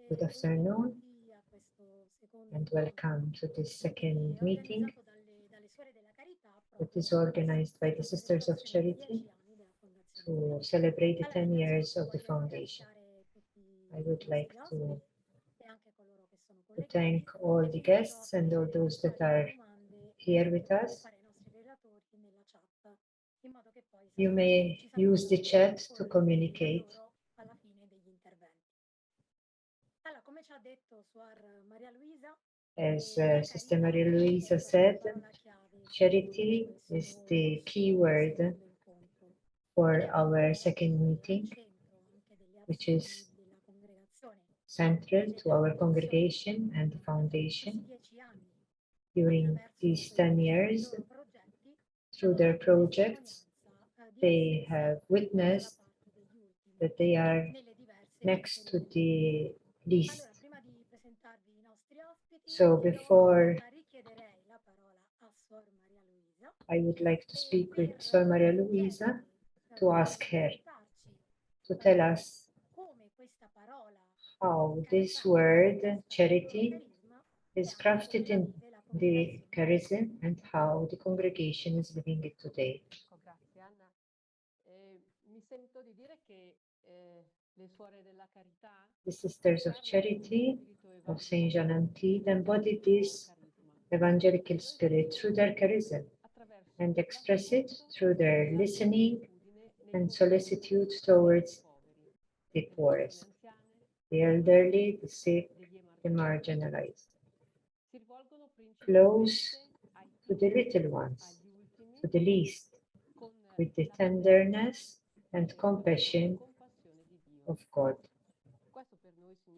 Good afternoon and welcome to this second meeting that is organized by the Sisters of Charity to celebrate the 10 years of the foundation. I would like to thank all the guests and all those that are here with us. You may use the chat to communicate. As Sister Maria Luisa said, charity is the key word for our second meeting, which is central to our congregation and the foundation. During these 10 years, through their projects, they have witnessed that they are next to the least. So before I would like to speak with Sor Maria Luisa to ask her to tell us how this word, charity, is crafted in the charism and how the congregation is living it today. Grazie Anna. Mi sento di dire che le suore della carità, The Sisters of Charity of Saint Jean Antide embody this evangelical spirit through their charism and express it through their listening and solicitude towards the poorest, the elderly, the sick, the marginalized. Close to the little ones, to the least, with the tenderness and compassion of God.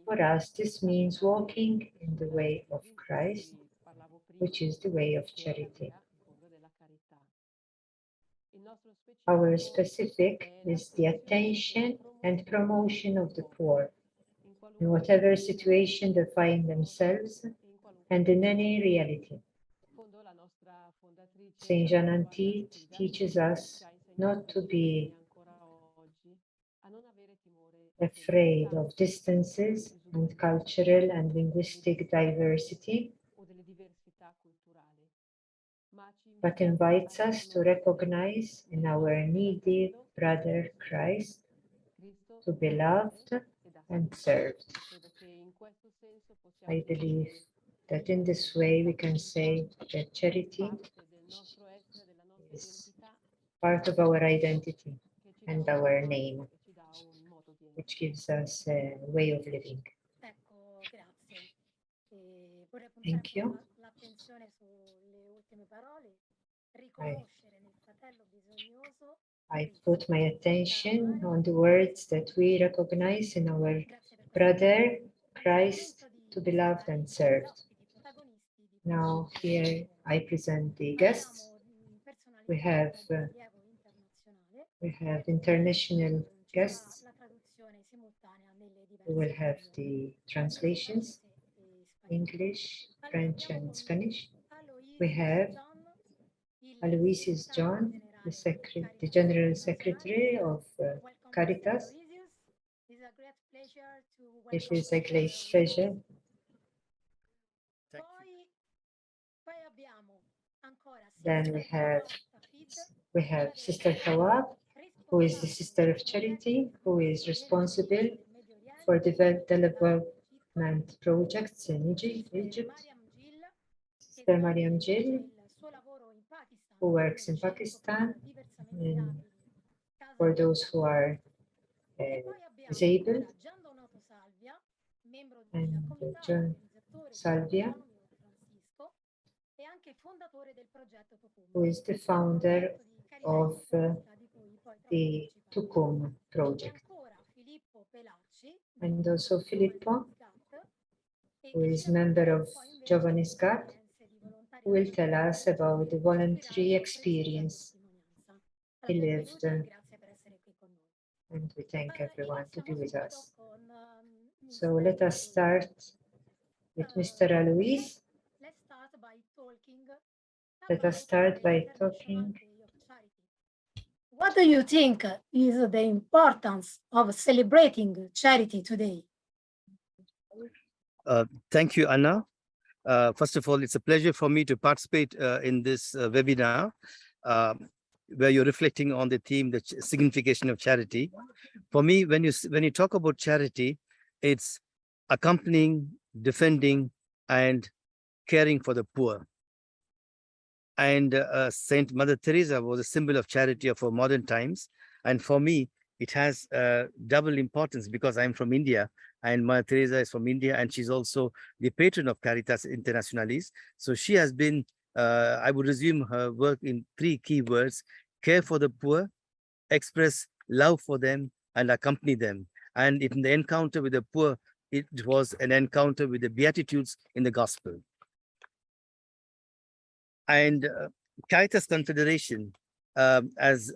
For us, this means walking in the way of Christ, which is the way of charity. Our specific is the attention and promotion of the poor, in whatever situation they find themselves and in any reality. Saint Jean Antide teaches us not to be afraid of distances and cultural and linguistic diversity, but invites us to recognize in our needy brother Christ to be loved and served. I believe that in this way we can say that charity is part of our identity and our name, which gives us a way of living. Thank you. I put my attention on the words that we recognize in our brother Christ to be loved and served. Now here I present the guests. We have international guests who will have the translations, English, French, and Spanish. We have Aloysius John, the General Secretary of Caritas. It is a great pleasure. Then we have Sister Kawkab, who is the Sister of Charity, who is responsible for development projects in Egypt. Sister Mariam GIll, who works in Pakistan for those who are disabled, and John Salvia, who is the founder of the Tukum project, and also Filippo, who is member of Giovani Sgat, who will tell us about the voluntary experience he lived, and we thank everyone to be with us. So let us start with Mr. Aloysius. Let us start by talking. What do you think is the importance of celebrating charity today? Thank you, Anna. First of all, it's a pleasure for me to participate in this webinar where you're reflecting on the theme, the signification of charity. For me, when you talk about charity, it's accompanying, defending, and caring for the poor. And Saint Mother Teresa was a symbol of charity of our modern times. And for me, it has double importance because I'm from India and Mother Teresa is from India, and she's also the patron of Caritas Internationalis. So she has been, I would resume her work in 3 key words: care for the poor, express love for them, and accompany them. And in the encounter with the poor, it was an encounter with the Beatitudes in the Gospel. And Caritas Confederation, as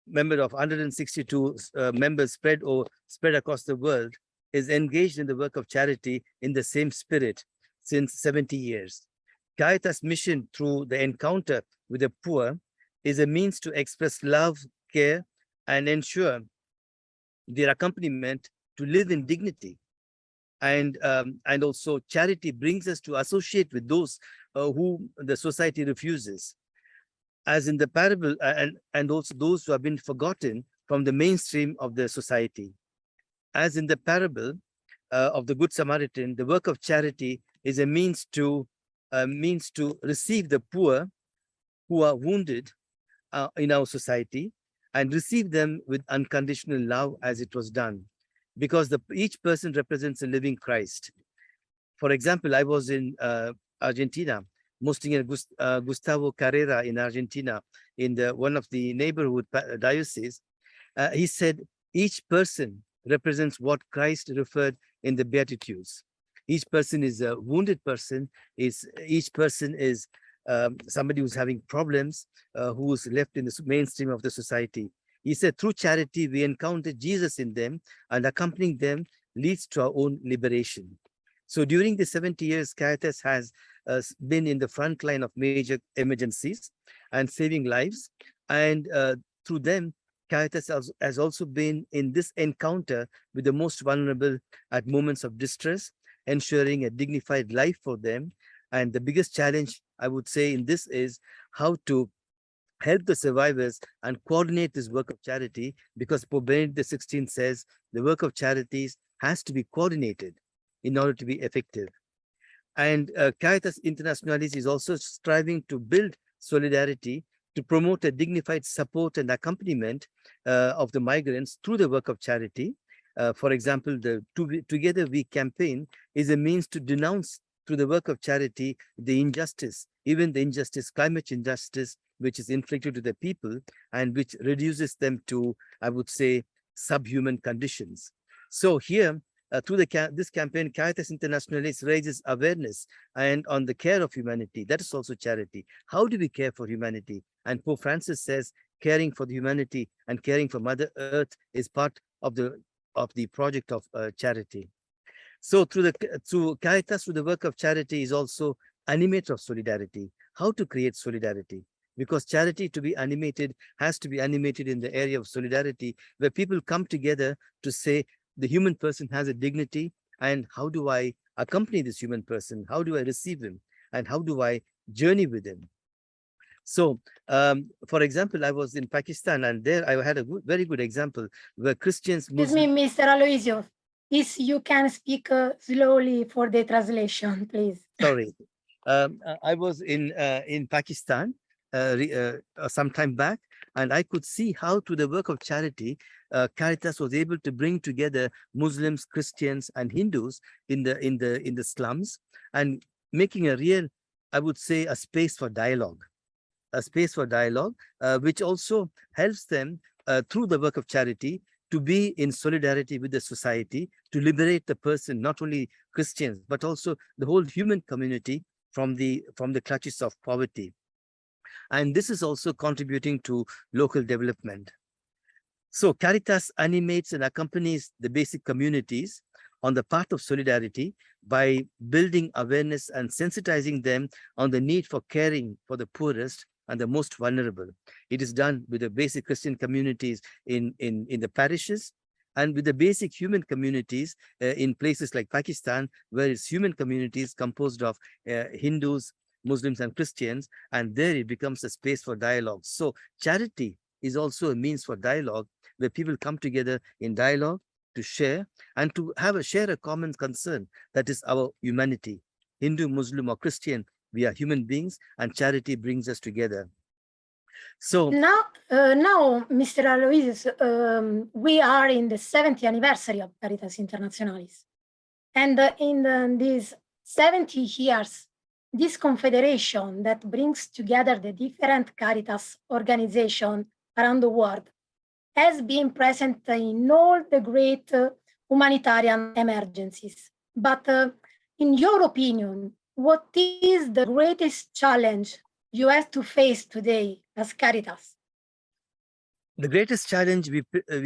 member of 162 members spread across the world, is engaged in the work of charity in the same spirit since 70 years. Caritas' mission through the encounter with the poor is a means to express love, care, and ensure their accompaniment to live in dignity. And also charity brings us to associate with those who the society refuses, as in the parable, and also those who have been forgotten from the mainstream of the society. As in the parable of the Good Samaritan, the work of charity is a means to receive the poor who are wounded in our society and receive them with unconditional love, as it was done, because each person represents a living Christ. For example, I was in Argentina, Monsignor Gustavo Carrera in Argentina, in one of the neighborhood dioceses. He said each person represents what Christ referred in the Beatitudes. Each person is a wounded person. Each person is somebody who's having problems, who's left in the mainstream of the society. He said, through charity, we encounter Jesus in them, and accompanying them leads to our own liberation. So during the 70 years, Caritas has been in the front line of major emergencies and saving lives. And through them, Caritas has also been in this encounter with the most vulnerable at moments of distress, ensuring a dignified life for them. And the biggest challenge, I would say, in this is how to help the survivors and coordinate this work of charity, because Pope Benedict XVI says the work of charities has to be coordinated in order to be effective. And Caritas Internationalis is also striving to build solidarity to promote a dignified support and accompaniment of the migrants through the work of charity. For example, the Together We campaign is a means to denounce through the work of charity the injustice, even the injustice, climate injustice, which is inflicted to the people and which reduces them to, I would say, subhuman conditions. So here, through this campaign, Caritas Internationalis raises awareness and on the care of humanity. That is also charity. How do we care for humanity? And Pope Francis says, caring for the humanity and caring for Mother Earth is part of the project of charity. So through Caritas, through the work of charity, is also animator of solidarity. How to create solidarity? Because charity, to be animated, has to be animated in the area of solidarity, where people come together to say the human person has a dignity, and how do I accompany this human person? How do I receive him? And how do I journey with him? So, for example, I was in Pakistan, and there I had a very good example where Christians... Excuse me, Mr. Aloysius. You can speak slowly for the translation, please. Sorry. I was in Pakistan some time back, and I could see how, through the work of charity, Caritas was able to bring together Muslims, Christians, and Hindus in the slums, and making a real, I would say, a space for dialogue, which also helps them through the work of charity to be in solidarity with the society, to liberate the person, not only Christians, but also the whole human community from the clutches of poverty. And this is also contributing to local development. So Caritas animates and accompanies the basic communities on the path of solidarity by building awareness and sensitizing them on the need for caring for the poorest and the most vulnerable. It is done with the basic Christian communities in the parishes, and with the basic human communities in places like Pakistan, where it's human communities composed of Hindus, Muslims, and Christians, and there it becomes a space for dialogue. So charity is also a means for dialogue, where people come together in dialogue to share and to share a common concern, that is our humanity. Hindu, Muslim, or Christian, we are human beings, and charity brings us together. So now, Mr. Aloysius, we are in the 70th anniversary of Caritas Internationalis. And in these 70 years, this confederation that brings together the different Caritas organizations around the world has been present in all the great humanitarian emergencies. But in your opinion, what is the greatest challenge you have to face today as Caritas? The greatest challenge we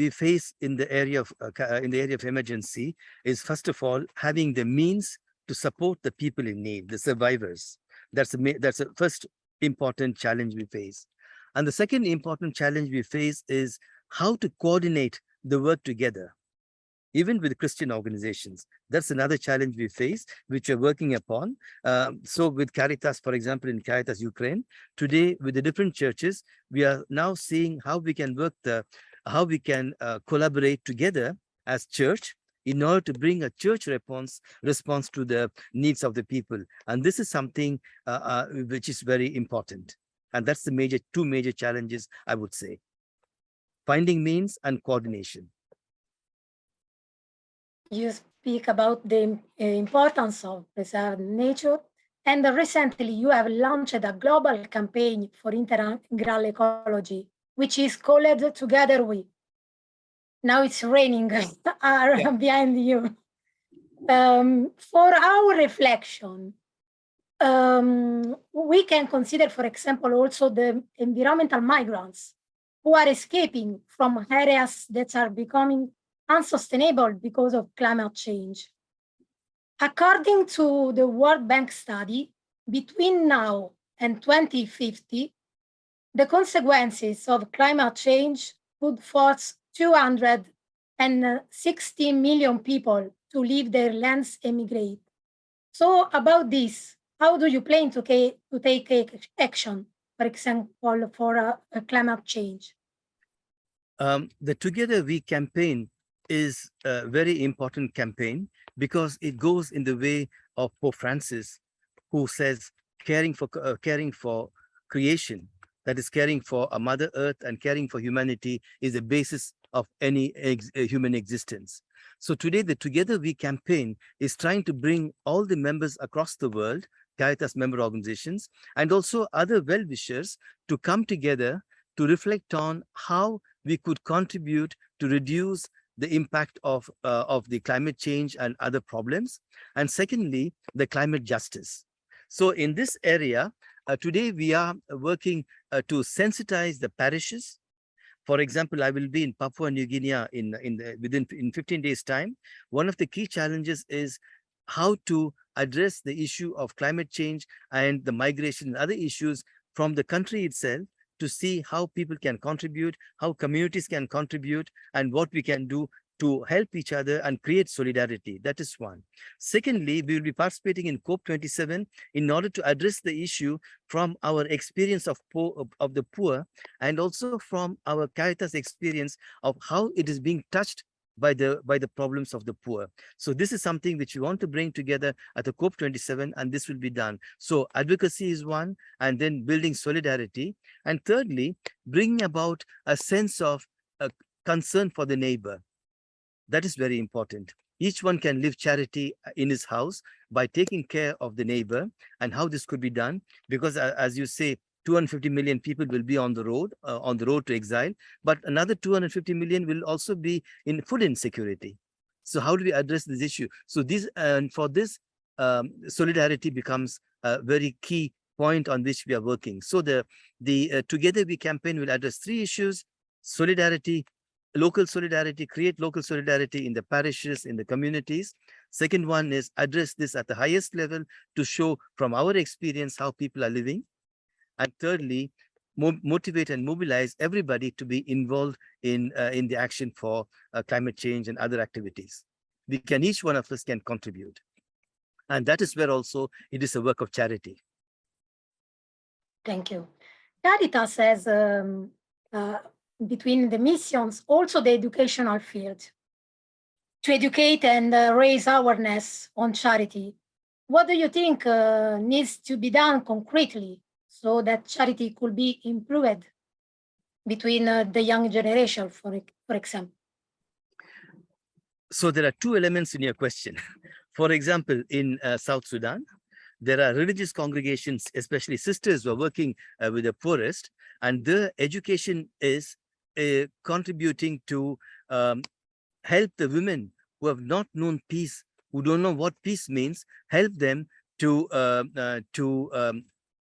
face in the area of emergency is, first of all, having the means to support the people in need, the survivors. That's a first important challenge we face. And the second important challenge we face is how to coordinate the work together, even with Christian organizations. That's another challenge we face, which we're working upon. So with Caritas, for example, in Caritas Ukraine, today with the different churches, we are now seeing how we can collaborate together as church in order to bring a church response to the needs of the people. And this is something which is very important. And that's the two major challenges, I would say: finding means and coordination. You speak about the importance of preserved nature, and recently you have launched a global campaign for integral ecology, which is called Together We. Now it's raining behind you. For our reflection, we can consider, for example, also the environmental migrants who are escaping from areas that are becoming unsustainable because of climate change. According to the World Bank study, between now and 2050, the consequences of climate change could force 260 million people to leave their lands and emigrate. So about this, how do you plan to take action, for example, for climate change? The Together We campaign is a very important campaign because it goes in the way of Pope Francis, who says caring for creation, that is caring for a Mother Earth and caring for humanity, is the basis of any human existence. So today, the Together We campaign is trying to bring all the members across the world, Caritas member organizations, and also other well-wishers to come together to reflect on how we could contribute to reduce the impact of the climate change and other problems. And secondly, the climate justice. So in this area, today we are working to sensitize the parishes. For example, I will be in Papua New Guinea in 15 days' time. One of the key challenges is how to address the issue of climate change and the migration and other issues from the country itself, to see how people can contribute, how communities can contribute, and what we can do to help each other and create solidarity. That is one. Secondly, we will be participating in COP27 in order to address the issue from our experience of the poor, and also from our Caritas experience of how it is being touched by the problems of the poor. So this is something which we want to bring together at the COP27, and this will be done. So advocacy is one, and then building solidarity, and thirdly, bringing about a sense of concern for the neighbor. That is very important. Each one can live charity in his house by taking care of the neighbor, and how this could be done, because as you say, 250 million people will be on the road to exile, but another 250 million will also be in food insecurity. So how do we address this issue? So for this, solidarity becomes a very key point on which we are working. So the Together We campaign will address three issues: solidarity, local solidarity, create local solidarity in the parishes, in the communities. Second one is address this at the highest level to show from our experience how people are living. And thirdly, motivate and mobilize everybody to be involved in the action for climate change and other activities. Each one of us can contribute. And that is where also it is a work of charity. Thank you. Caritas has, between the missions, also the educational field. To educate and raise awareness on charity, what do you think needs to be done concretely so that charity could be improved between the young generation, for example? So there are two elements in your question. For example, in South Sudan, there are religious congregations, especially sisters who are working with the poorest, and their education is contributing to help the women who have not known peace, who don't know what peace means, help them to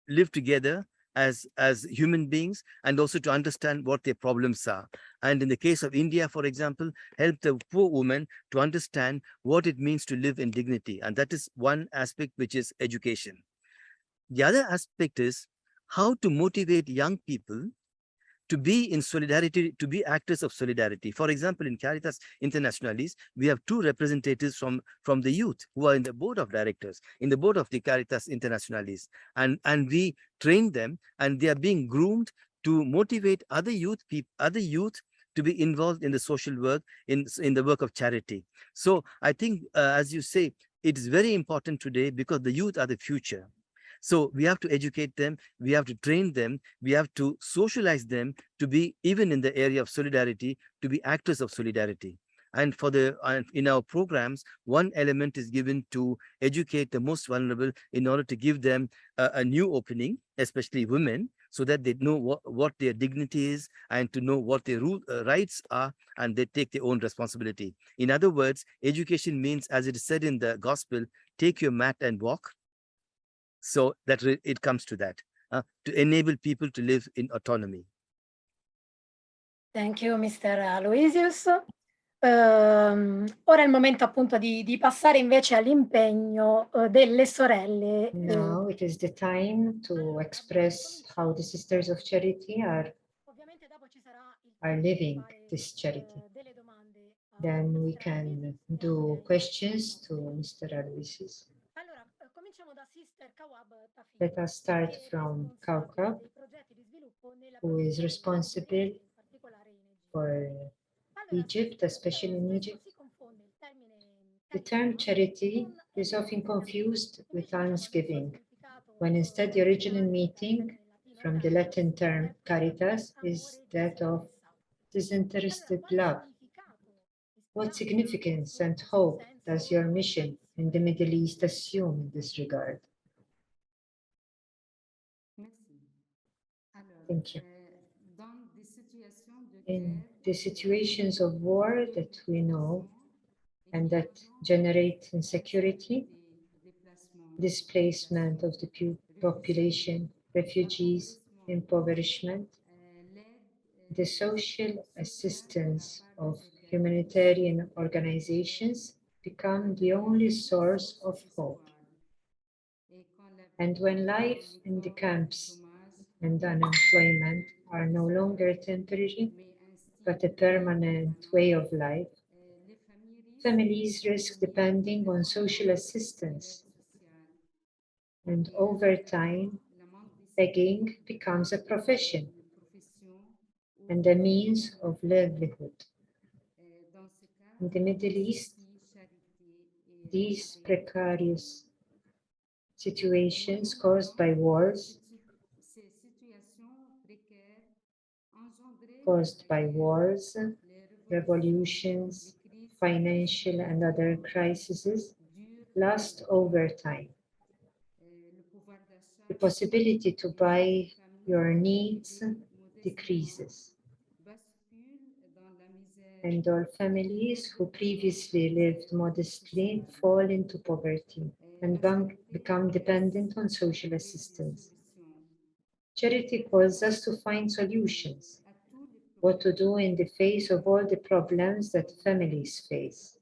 live together as human beings, and also to understand what their problems are. And in the case of India, for example, help the poor woman to understand what it means to live in dignity. And that is one aspect, which is education. The other aspect is how to motivate young people to be in solidarity, to be actors of solidarity. For example, in Caritas Internationalis, we have 2 representatives from the youth who are in the board of directors, in the board of the Caritas Internationalis. And we train them, and they are being groomed to motivate other youth to be involved in the social work, in the work of charity. So I think, as you say, it is very important today because the youth are the future. So we have to educate them, we have to train them, we have to socialize them to be, even in the area of solidarity, to be actors of solidarity. And in our programs, one element is given to educate the most vulnerable in order to give them a new opening, especially women, so that they know what their dignity is, and to know what their rights are, and they take their own responsibility. In other words, education means, as it is said in the gospel, take your mat and walk. So that it comes to that, to enable people to live in autonomy. Thank you, Mr. Aloysius. Ora è il momento appunto di passare invece all'impegno delle sorelle. Now it is the time to express how the Sisters of Charity are living this charity. Then we can do questions to Mr. Aloysius. Let us start from Kawkab, who is responsible for Egypt, especially in Egypt. The term charity is often confused with almsgiving, when instead the original meaning from the Latin term caritas is that of disinterested love. What significance and hope does your mission in the Middle East assume in this regard? Thank you. In the situations of war that we know and that generate insecurity, displacement of the population, refugees, impoverishment, the social assistance of humanitarian organizations become the only source of hope. And when life in the camps and unemployment are no longer temporary, but a permanent way of life, families risk depending on social assistance. And over time, begging becomes a profession and a means of livelihood. In the Middle East, these precarious situations caused by wars, revolutions, financial and other crises, last over time. The possibility to buy your needs decreases, and all families who previously lived modestly fall into poverty and become dependent on social assistance. Charity calls us to find solutions, what to do in the face of all the problems that families face.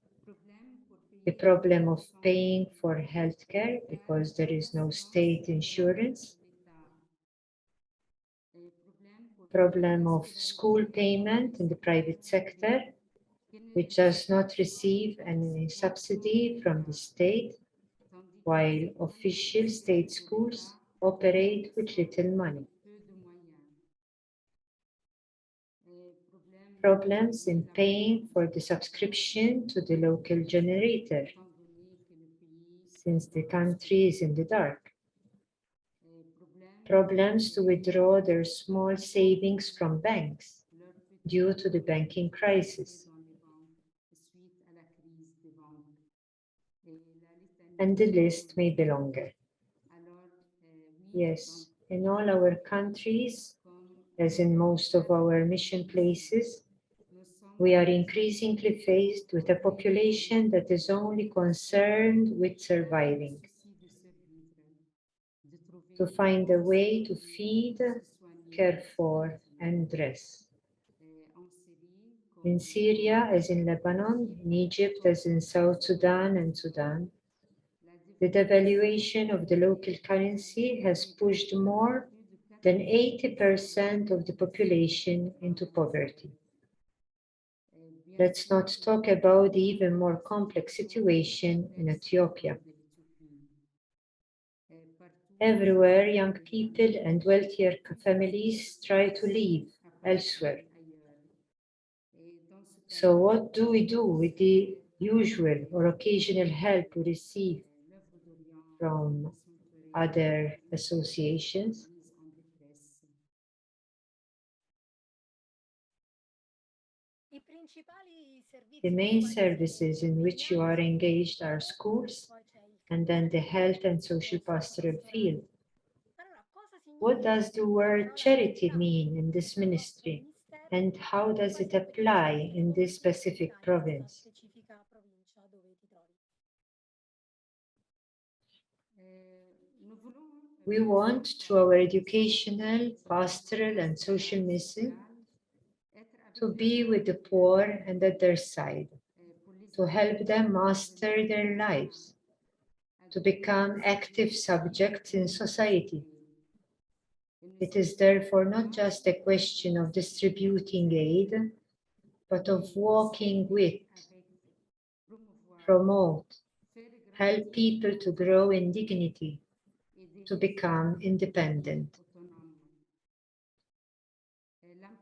The problem of paying for healthcare because there is no state insurance. problem of school payment in the private sector, which does not receive any subsidy from the state, while official state schools operate with little money. Problems in paying for the subscription to the local generator, since the country is in the dark. Problems to withdraw their small savings from banks due to the banking crisis. And the list may be longer. Yes, in all our countries, as in most of our mission places, we are increasingly faced with a population that is only concerned with surviving, to find a way to feed, care for, and dress. In Syria, as in Lebanon, in Egypt, as in South Sudan and Sudan, the devaluation of the local currency has pushed more than 80% of the population into poverty. Let's not talk about the even more complex situation in Ethiopia. Everywhere, young people and wealthier families try to live elsewhere. So what do we do with the usual or occasional help we receive from other associations? The main services in which you are engaged are schools and then the health and social pastoral field. What does the word charity mean in this ministry, and how does it apply in this specific province? We want, through our educational, pastoral, and social mission, to be with the poor and at their side, to help them master their lives, to become active subjects in society. It is therefore not just a question of distributing aid, but of walking with, promote, help people to grow in dignity, to become independent.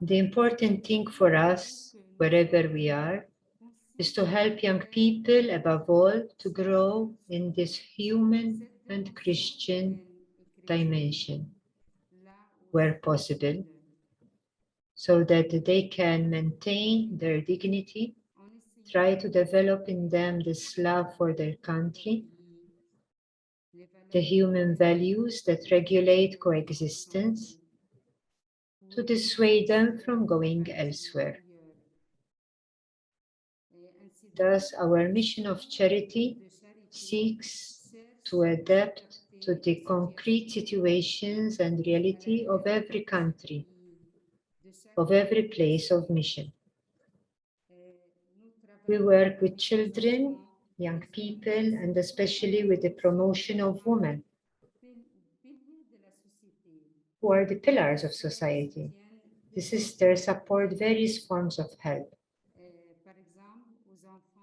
The important thing for us, wherever we are, is to help young people, above all, to grow in this human and Christian dimension, where possible, so that they can maintain their dignity, try to develop in them this love for their country, the human values that regulate coexistence, to dissuade them from going elsewhere. Thus, our mission of charity seeks to adapt to the concrete situations and reality of every country, of every place of mission. We work with children, young people, and especially with the promotion of women, who are the pillars of society. The sisters support various forms of help.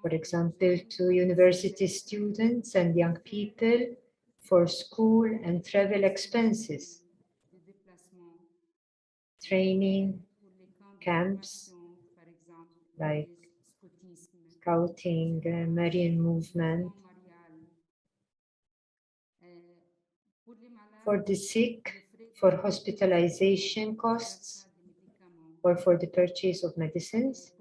For example, to university students and young people for school and travel expenses, training, camps like scouting, Mariam movement, for the sick, for hospitalization costs, or for the purchase of medicines,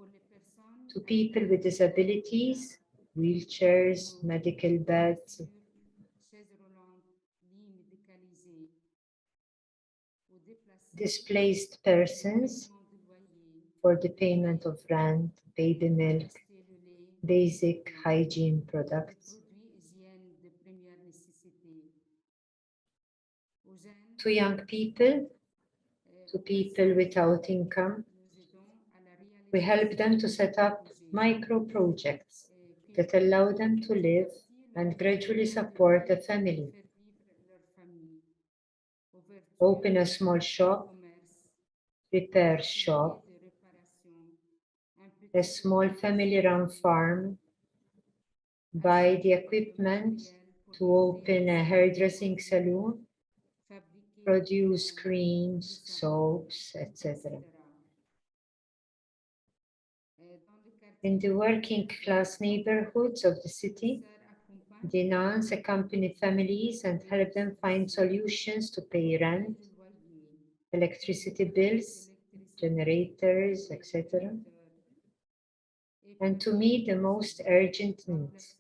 to people with disabilities, wheelchairs, medical beds, displaced persons, for the payment of rent, baby milk, basic hygiene products, to young people, to people without income. We help them to set up micro projects that allow them to live and gradually support a family. Open a small shop, repair shop, a small family-run farm, buy the equipment to open a hairdressing salon, produce creams, soaps, etc. In the working class neighborhoods of the city, the nuns accompany families and help them find solutions to pay rent, electricity bills, generators, etc., and to meet the most urgent needs: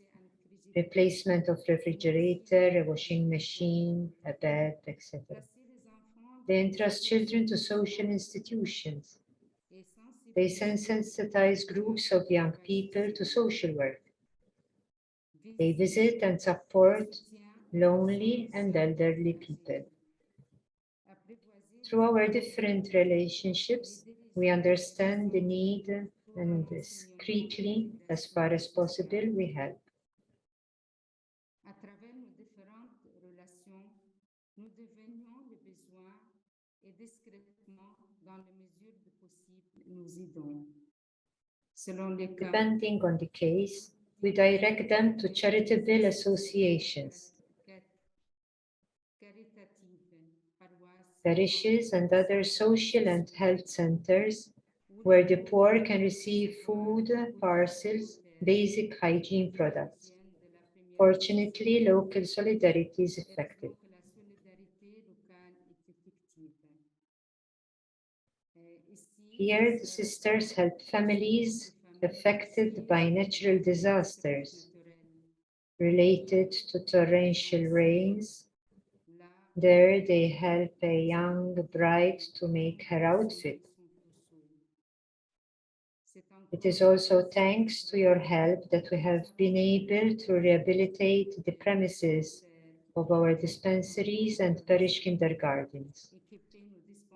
replacement of refrigerator, a washing machine, a bed, etc. They entrust children to social institutions. They sensitize groups of young people to social work. They visit and support lonely and elderly people. Through our different relationships, we understand the need, and discreetly, as far as possible, we help. À travers nos différentes relations, nous devenions le besoin et discrètement, dans la mesure du possible, nous aidons. Selon les cas, Depending on the case, we direct them to charitable associations, parishes, and other social and health centers where the poor can receive food, parcels, basic hygiene products. Fortunately, local solidarity is effective. Here, the sisters help families affected by natural disasters related to torrential rains. There, they help a young bride to make her outfit. It is also thanks to your help that we have been able to rehabilitate the premises of our dispensaries and parish kindergartens.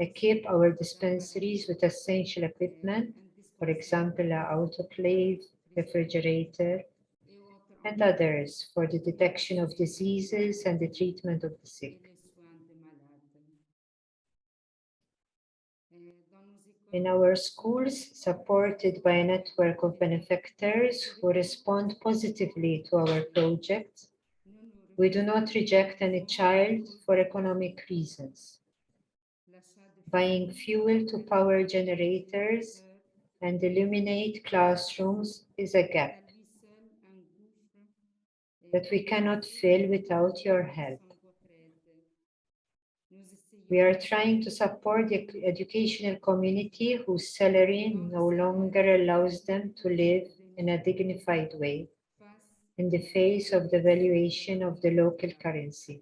Equip our dispensaries with essential equipment, for example, an autoclave, refrigerator, and others for the detection of diseases and the treatment of the sick. In our schools, supported by a network of benefactors who respond positively to our projects, we do not reject any child for economic reasons. Buying fuel to power generators and illuminate classrooms is a gap that we cannot fill without your help. We are trying to support the educational community whose salary no longer allows them to live in a dignified way in the face of the valuation of the local currency.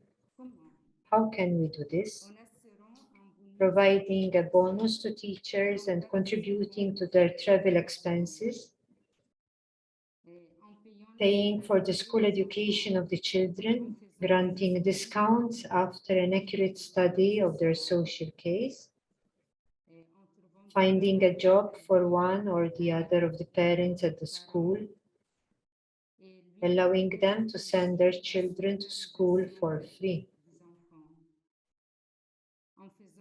How can we do this? Providing a bonus to teachers and contributing to their travel expenses, paying for the school education of the children, granting discounts after an accurate study of their social case, finding a job for one or the other of the parents at the school, allowing them to send their children to school for free,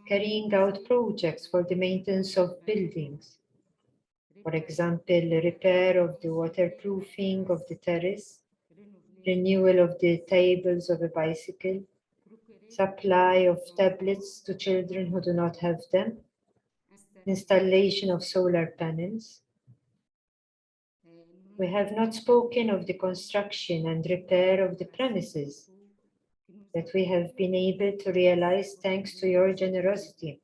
carrying out projects for the maintenance of buildings, for example, repair of the waterproofing of the terrace, renewal of the tables of a bicycle, supply of tablets to children who do not have them, installation of solar panels. We have not spoken of the construction and repair of the premises that we have been able to realize thanks to your generosity.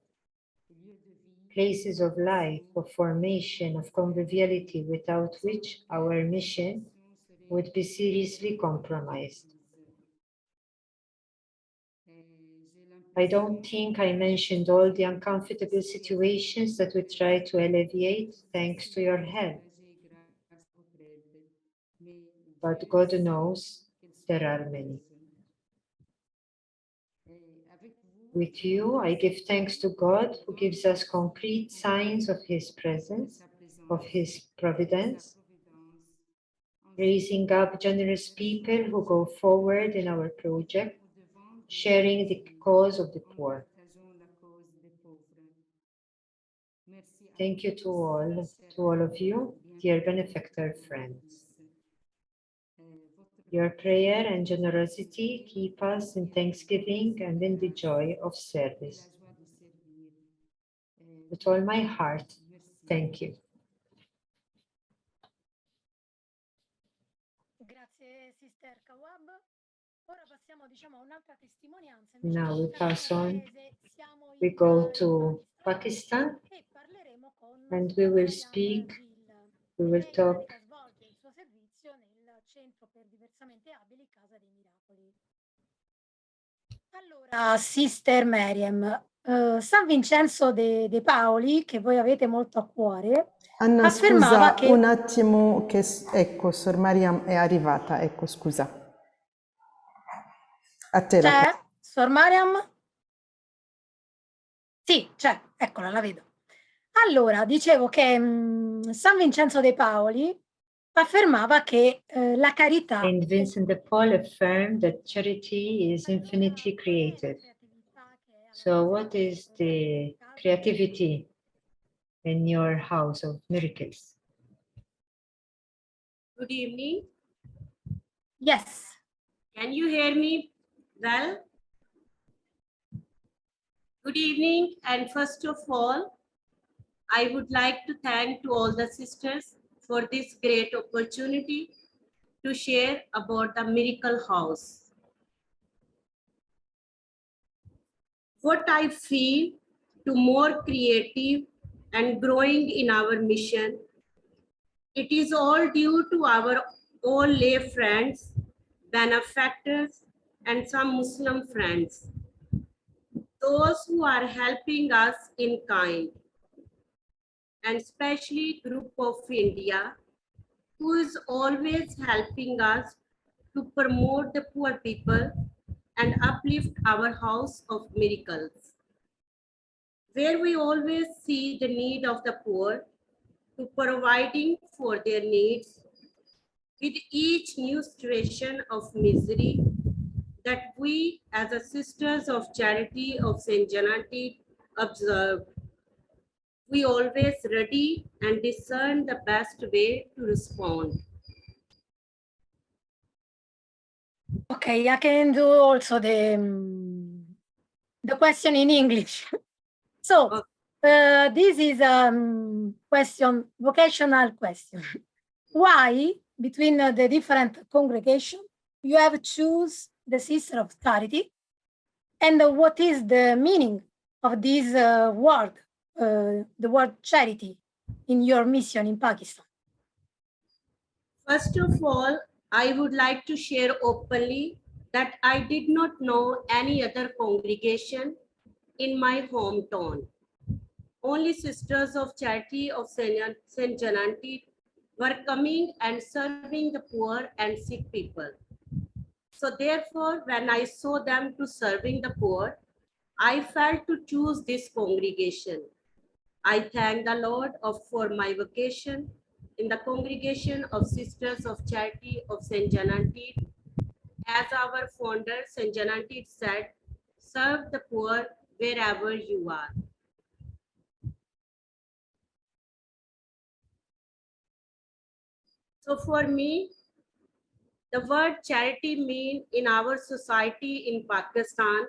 Places of life, of formation, of conviviality, without which our mission would be seriously compromised. I don't think I mentioned all the uncomfortable situations that we try to alleviate thanks to your help. But God knows there are many. With you, I give thanks to God who gives us concrete signs of His presence, of His providence, raising up generous people who go forward in our project, sharing the cause of the poor. Thank you to all of you, dear benefactor friends. Your prayer and generosity keep us in thanksgiving and in the joy of service. With all my heart, thank you. Grazie, Sister Kawkab. Ora passiamo, diciamo, a un'altra testimonianza. Now we pass on. We go to Pakistan and we will speak, we will talk. Allora, Sister Mariam, San Vincenzo de Paoli, che voi avete molto a cuore, Anna, affermava scusa, che... un attimo che... Ecco, Sor Mariam è arrivata, ecco, scusa. A te la C'è? Sor Mariam? Sì, c'è, eccola, la vedo. Allora, dicevo che San Vincenzo de Paoli affermava che la carità... Saint Vincent de Paul affirmed that charity is infinitely creative. So what is the creativity in your house of miracles? Good evening. Yes. Can you hear me well? Good evening, and first of all, I would like to thank to all the sisters for this great opportunity to share about the Miracle House. What I feel to more creative and growing in our mission, it is all due to our all lay friends, benefactors, and some Muslim friends. Those who are helping us in kind, and especially Group of India, who is always helping us to promote the poor people and uplift our House of Miracles, where we always see the need of the poor to providing for their needs with each new situation of misery that we as the Sisters of Charity of St. Janati observe. We always ready and discern the best way to respond. Okay, I can do also the question in English. So, this is a question, vocational question. Why, between the different congregations, you have choose the Sister of Charity, and what is the meaning of this word, the word charity, in your mission in Pakistan? First of all, I would like to share openly that I did not know any other congregation in my hometown. Only Sisters of Charity of St. Janati were coming and serving the poor and sick people. So therefore, when I saw them to serving the poor, I felt to choose this congregation. I thank the Lord for my vocation in the congregation of Sisters of Charity of St. Janati. As our founder, St. Janati said, serve the poor wherever you are. So for me, the word charity means in our society in Pakistan,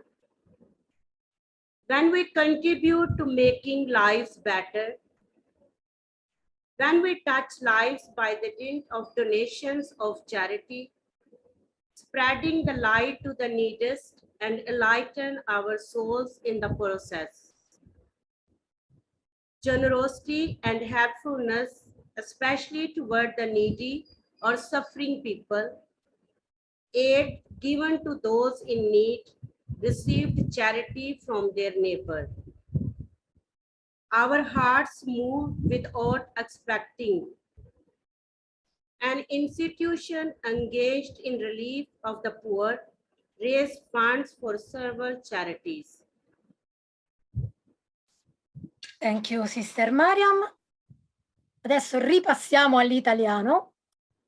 when we contribute to making lives better, when we touch lives by the dint of donations of charity, spreading the light to the neediest and enlighten our souls in the process. Generosity and helpfulness, especially toward the needy or suffering people, aid given to those in need, received charity from their neighbor. Our hearts move without expecting. An institution engaged in relief of the poor raised funds for several charities. Thank you, Sister Mariam. Adesso ripassiamo all'italiano.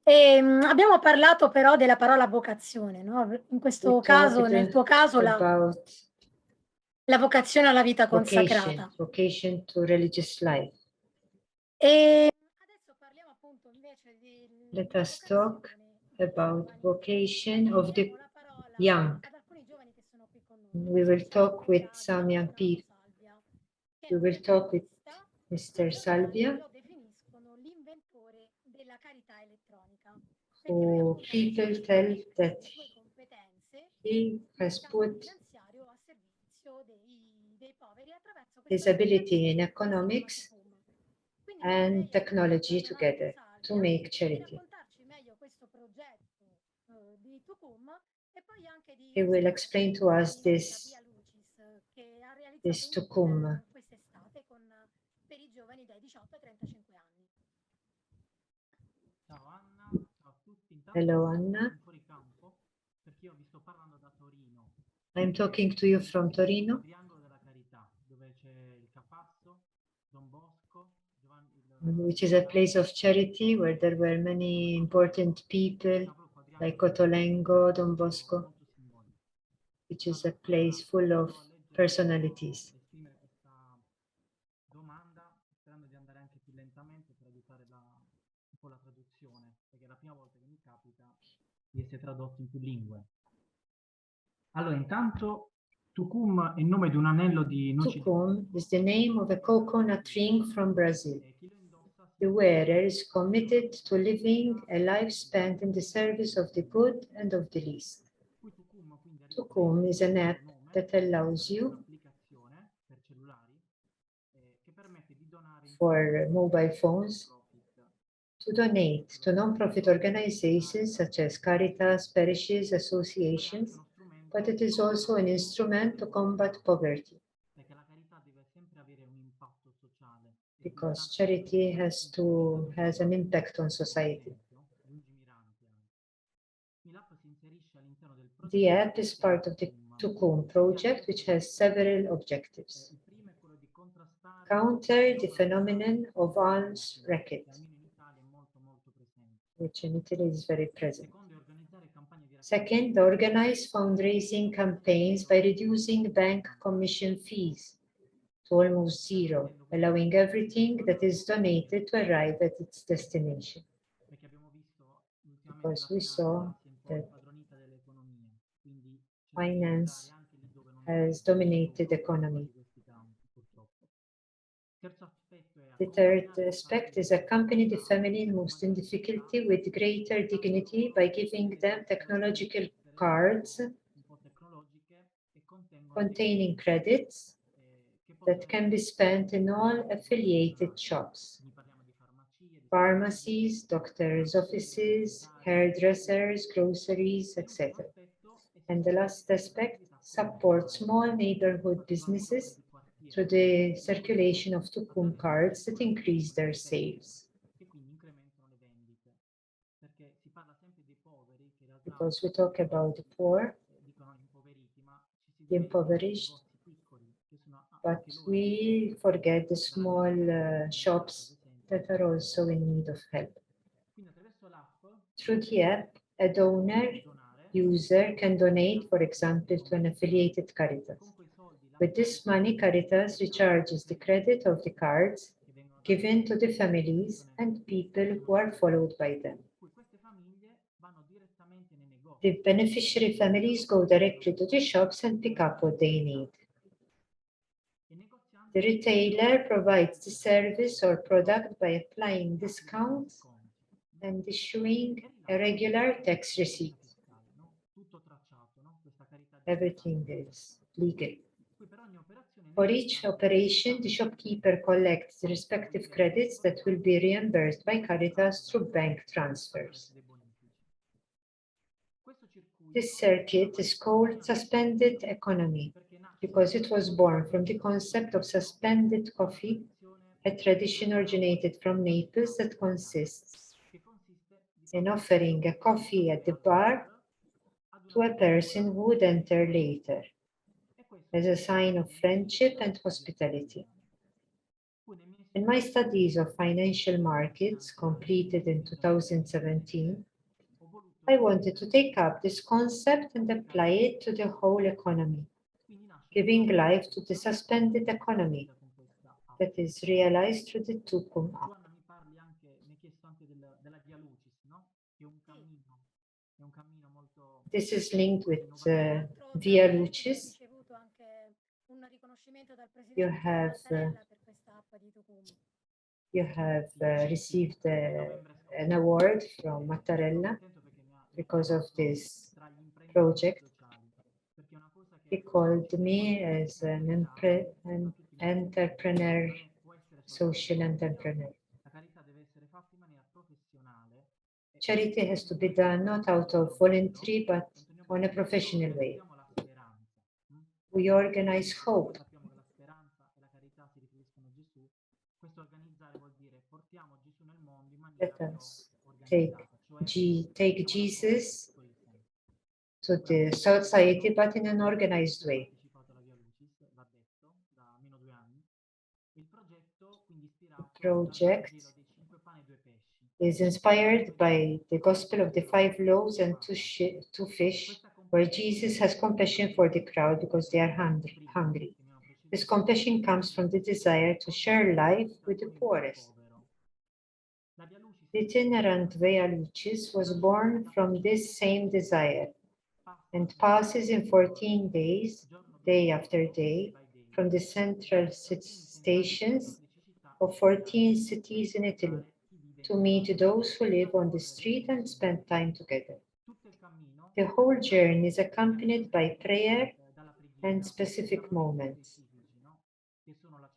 Abbiamo parlato però della parola vocazione, no? In questo caso, nel tuo caso, la vocazione alla vita vocation, consacrata. vocation to religious life. E adesso parliamo appunto invece di Let us talk about vocation of the la parola young. ad alcuni giovani che sono qui con noi. We will talk with some young people. We will talk with Mr. Salvia, Lo definiscono l'inventore della carità elettronica. who people tell that Sue competenze he has put finanziario a servizio dei poveri attraverso his ability in economics and technology together to make charity. He will explain to us this Tukum. Per i giovani dai 18 ai 35 anni. Ciao Anna, ciao a tutti. Hello, Anna. Fuori campo, perché io vi sto parlando da Torino. I'm talking to you from Torino, Triangolo della Carità, dove c'è il Capasso, Don Bosco, which is a place of charity where there were many important people like Cotolengo, Don Bosco, which is a place full of personalities. Esprimere questa domanda, sperando di andare anche più lentamente per aiutare un po' la traduzione, perché è la prima volta che mi capita di essere tradotto in più lingue. Allora, intanto, Tucum è il nome di un anello di noci. Tukum is the name of a coconut ring from Brazil. The wearer is committed to living a life spent in the service of the good and of the least. Tukum is an app that allows you for mobile phones to donate to non-profit organizations such as Caritas, parishes, associations, but it is also an instrument to combat poverty, because charity has an impact on society. The app is part of the Tukum project, which has several objectives. Counter the phenomenon of alms racket, which in Italy is very present. Second, organize fundraising campaigns by reducing bank commission fees to almost zero, allowing everything that is donated to arrive at its destination. Because we saw that finance has dominated the economy. The third aspect is accompany the family most in difficulty with greater dignity by giving them technological cards containing credits that can be spent in all affiliated shops, pharmacies, doctors' offices, hairdressers, groceries, etc. And the last aspect, support small neighborhood businesses through the circulation of Tukum cards that increase their sales. Because we talk about the poor, the impoverished, but we forget the small shops that are also in need of help. Through the app, a donor user can donate, for example, to an affiliated Caritas. With this money, Caritas recharges the credit of the cards given to the families and people who are followed by them. The beneficiary families go directly to the shops and pick up what they need. The retailer provides the service or product by applying discounts and issuing a regular tax receipt. Everything is legal. For each operation, the shopkeeper collects the respective credits that will be reimbursed by Caritas through bank transfers. This circuit is called suspended economy because it was born from the concept of suspended coffee, a tradition originated from Naples that consists in offering a coffee at the bar to a person who would enter later, as a sign of friendship and hospitality. In my studies of financial markets, completed in 2017, I wanted to take up this concept and apply it to the whole economy, giving life to the suspended economy that is realized through the Tukum Tu, app. Anna, mi parli anche, mi hai chiesto anche della Via Lucis, no? Che è un cammino molto... This is linked with Tra Via l'altro, Lucis. ricevuto anche un riconoscimento dal You presidente have Mattarella per questa app di Tucum. received an award from Mattarella because of this project. He called me as an entrepreneur, social entrepreneur. Charity has to be done not out of voluntary, but on a professional way. We organize hope. Let us take Jesus to the society, but in an organized way. The project is inspired by the gospel of the 5 loaves and 2 fish, where Jesus has compassion for the crowd because they are hungry. This compassion comes from the desire to share life with the poorest. The itinerant Via Lucis was born from this same desire and passes in 14 days, day after day, from the central stations of 14 cities in Italy to meet those who live on the street and spend time together. The whole journey is accompanied by prayer and specific moments.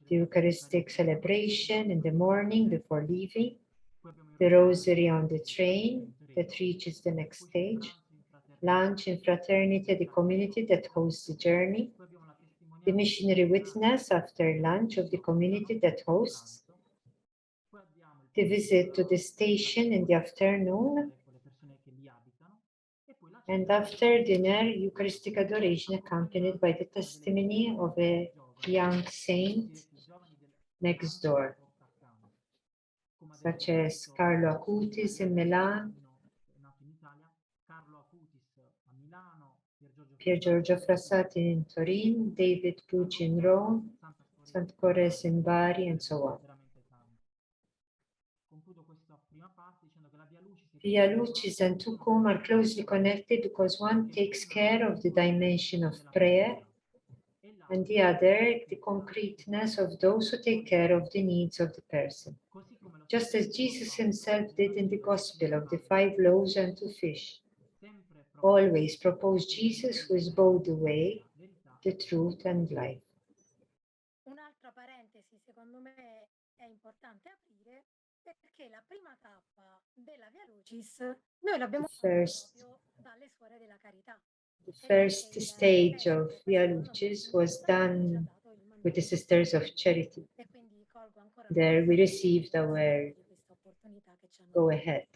The Eucharistic celebration in the morning before leaving, the rosary on the train that reaches the next stage, lunch in fraternity at the community that hosts the journey, the missionary witness after lunch of the community that hosts, the visit to the station in the afternoon, and after dinner, Eucharistic adoration accompanied by the testimony of a young saint next door, such as Carlo Acutis in Milan, Pier Giorgio Frassati in Turin, David Pucci in Rome, Sant Cores in Bari, and so on. Via Lucis and Tucum are closely connected because one takes care of the dimension of prayer and the other the concreteness of those who take care of the needs of the person. Just as Jesus himself did in the Gospel of the 5 loaves and 2 fish. Always propose Jesus, who is both the way, the truth, and life. Un'altra parentesi, secondo me, è importante aprire perché la prima tappa della Via Lucis noi l'abbiamo fatta proprio dalle suore della Carità. The first stage of Via Lucis was done with the Sisters of Charity. There we received our go ahead.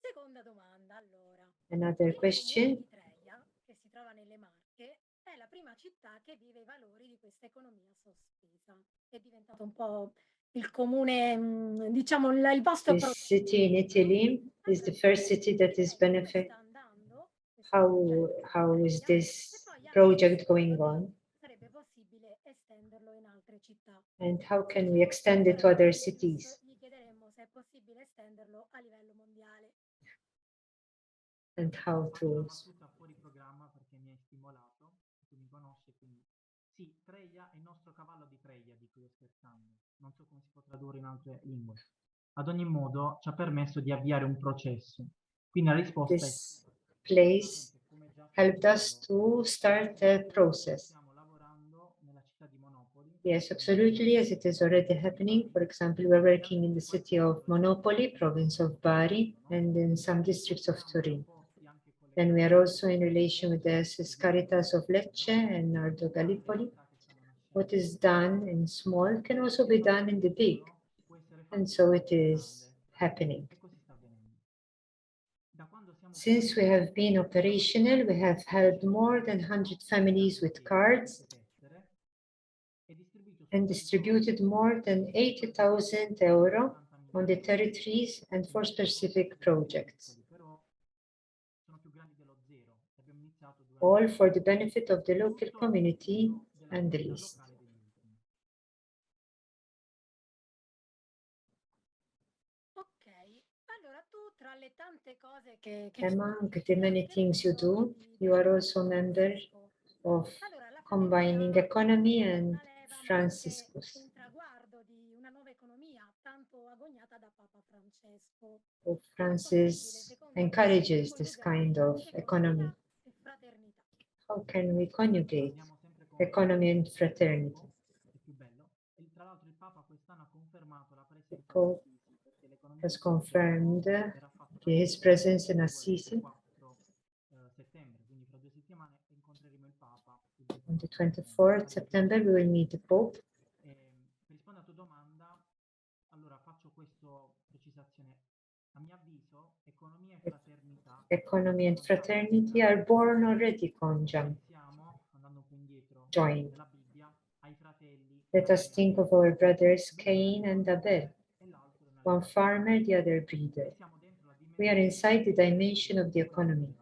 Seconda domanda, allora. Another question. Il comune di Treia, che si trova nelle Marche, è la prima città che vive i valori di questa economia sospesa. È diventato un po' il comune, diciamo, il vostro This city in Italy is the first city that is benefit. How is this project going on? Sarebbe possibile estenderlo in altre città. And how can we extend it to other cities? Gli chiederemmo se è possibile estenderlo a livello mondiale. And how to... fuori programma perché mi hai stimolato, tu mi conosci, quindi sì, Treia è il nostro cavallo di Treia, di cui sto scherzando, non so come si può tradurre in altre lingue. Ad ogni modo ci ha permesso di avviare un processo, quindi la risposta This place helped us to start a process. stiamo lavorando nella città di Monopoli. Yes, absolutely, as it is already happening. For example, we're working in the city of Monopoli, province of Bari, and in some districts of Turin. Then we are also in relation with the Caritas of Lecce and Nardo Gallipoli. What is done in small can also be done in the big, and so it is happening. Since we have been operational, we have helped more than 100 families with cards and distributed more than 80,000 euro on the territories and for specific projects. all for the benefit of the local community and the least. Among the many things you do, you are also a member of Combining Economy and Franciscus. Pope Francis encourages this kind of economy. How can we conjugate economy and fraternity? The Pope has confirmed his presence in Assisi. On the 24th September, we will meet the Pope. Rispondo alla tua domanda, allora faccio questa precisazione. A mio avviso, economia e fraternità. Economy and fraternity are born already conjunct, Pensiamo, andando un po' indietro, joined. nella Bibbia, ai fratelli. Let us think of our brothers Cain and Abel, one farmer, the other breeder. We are inside the dimension of the economy.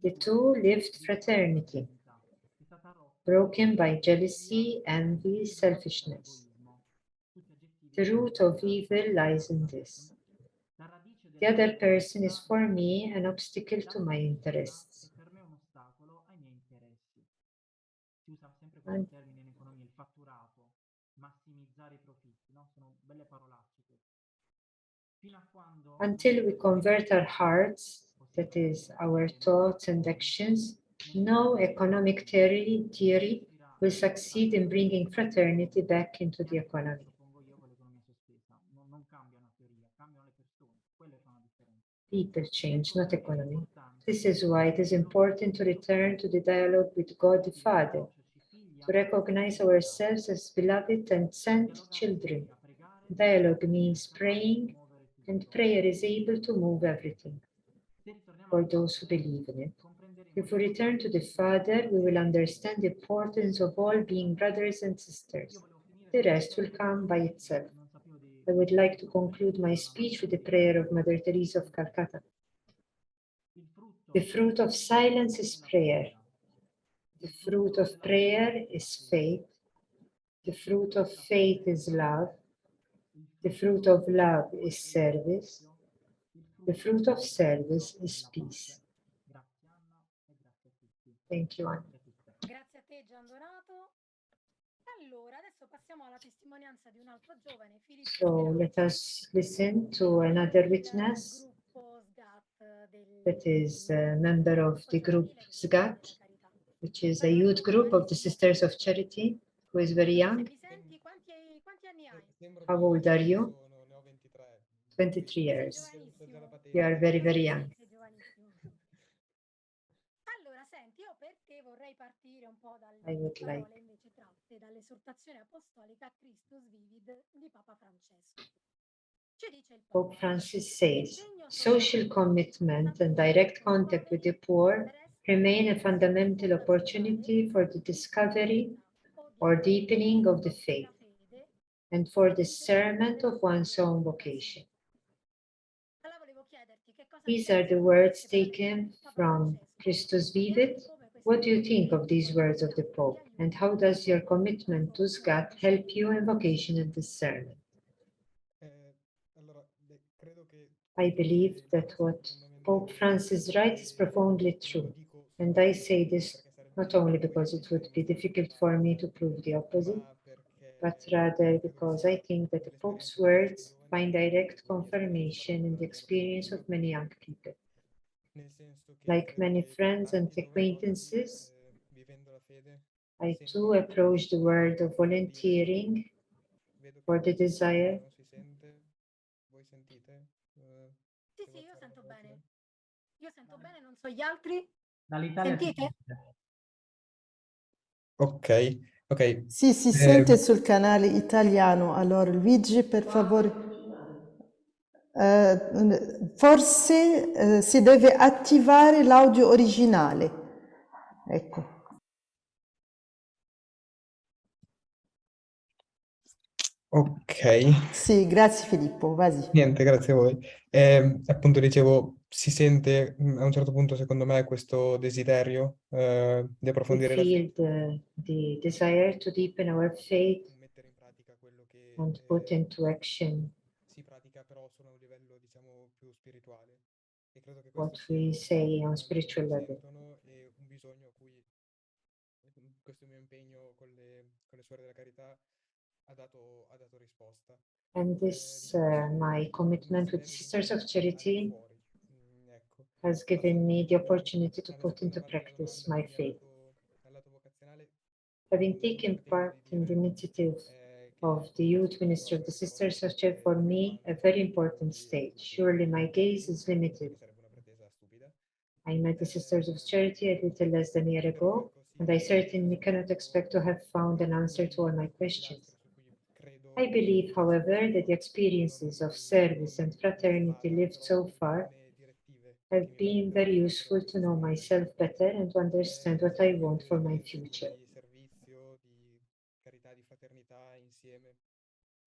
The two lived fraternity, broken by jealousy, envy, selfishness. The root of evil lies in this. The other person is for me an obstacle to my interests. Per me un ostacolo ai miei interessi. Si usa sempre questo termine in economia, il fatturato, massimizzare i profitti, no? Sono belle parolacce queste. Fino a quando Until we convert our hearts, that is, our thoughts and actions, no economic theory will succeed in bringing fraternity back into the economy. Non cambia una teoria, cambiano le persone, quelle fanno la differenza. People change, not economy. This is why it is important to return to the dialogue with God the Father, to recognize ourselves as beloved and sent children. Dialogue means praying, and prayer is able to move everything for those who believe in it. If we return to the Father, we will understand the importance of all being brothers and sisters. The rest will come by itself. I would like to conclude my speech with the prayer of Mother Teresa of Calcutta. The fruit of silence is prayer. The fruit of prayer is faith. The fruit of faith is love. The fruit of love is service. The fruit of service is peace. Thank you, Anna. Grazie a te, Gian Donato. Allora, adesso passiamo alla testimonianza di un altro giovane, Filippo So let us listen to another witness that is a member of the group Sgat, which is a youth group of the Sisters of Charity, who is very young. How old are you? 23 years. You are very, very young. Allora, senti, io per te vorrei partire un po' dalle I would parole like. invece tratte dall'esortazione apostolica Christus Vivit di Papa Francesco. Ci dice il Pope Francis says, social commitment and direct contact with the poor remain a fundamental opportunity for the discovery or deepening of the faith and for discernment of one's own vocation. These are the words taken from Christus Vivit. What do you think of these words of the Pope, and how does your commitment to Sgat help you in vocation and discernment? I believe that what Pope Francis writes is profoundly true, and I say this not only because it would be difficult for me to prove the opposite, but rather because I think that the Pope's words find direct confirmation in the experience of many young people. Like many friends and acquaintances, I too approach the world of volunteering for the desire. Sì, sì, io sento bene. Io sento bene, non so gli altri. Dall'Italia. Sentite? Ok, ok. Sì, si sente sul canale italiano. Allora, Luigi, per favore. Forse si deve attivare l'audio originale. Ecco. Ok. Sì, grazie Filippo, vai. Niente, grazie a voi. Appunto dicevo, si sente a un certo punto, secondo me, questo desiderio di We approfondire la fede, feel the desire to deepen our faith mettere in pratica quello che and put into action si pratica però solo a un livello, diciamo, più spirituale. E credo che what questo sia we say on quello che spiritual level. sentono e un bisogno a cui questo mio impegno con le suore della carità ha dato risposta. And this, Diciamo, my commitment with the Sisters of Charity fuori. Ecco. has given me the opportunity to put into practice my faith. Dal lato vocazionale, Having taken part in the initiative of the youth ministry of the Sisters of Charity, for me, a very important stage. Surely my gaze is limited. I met the Sisters of Charity a little less than a year ago, and I certainly cannot expect to have found an answer to all my questions. I believe, however, that the experiences of service and fraternity lived so far have been very useful to know myself better and to understand what I want for my future.